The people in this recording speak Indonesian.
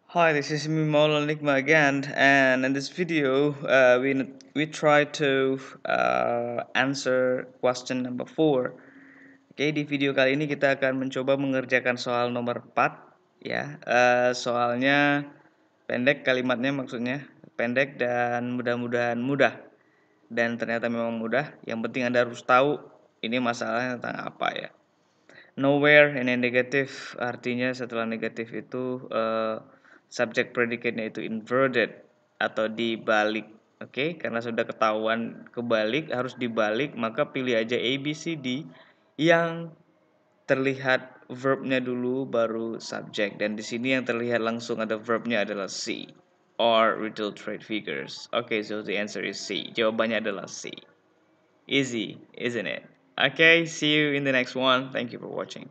Hi, this is me Maulana Nikma again, and in this video, we try to answer question number 4. Oke, di video kali ini kita akan mencoba mengerjakan soal nomor 4, ya. Soalnya pendek kalimatnya, maksudnya pendek dan mudah-mudahan mudah. Dan ternyata memang mudah. Yang penting Anda harus tahu ini masalahnya tentang apa, ya. Nowhere ini negatif, artinya setelah negatif itu subject predicate-nya itu inverted atau dibalik. Oke, karena sudah ketahuan kebalik, harus dibalik, maka pilih aja A, B, C, D yang terlihat verbnya dulu baru subject. Dan di sini yang terlihat langsung ada verbnya adalah C, or retail trade figures. Okay, so the answer is C. Jawabannya adalah C. Easy, isn't it? Okay, see you in the next one. Thank you for watching.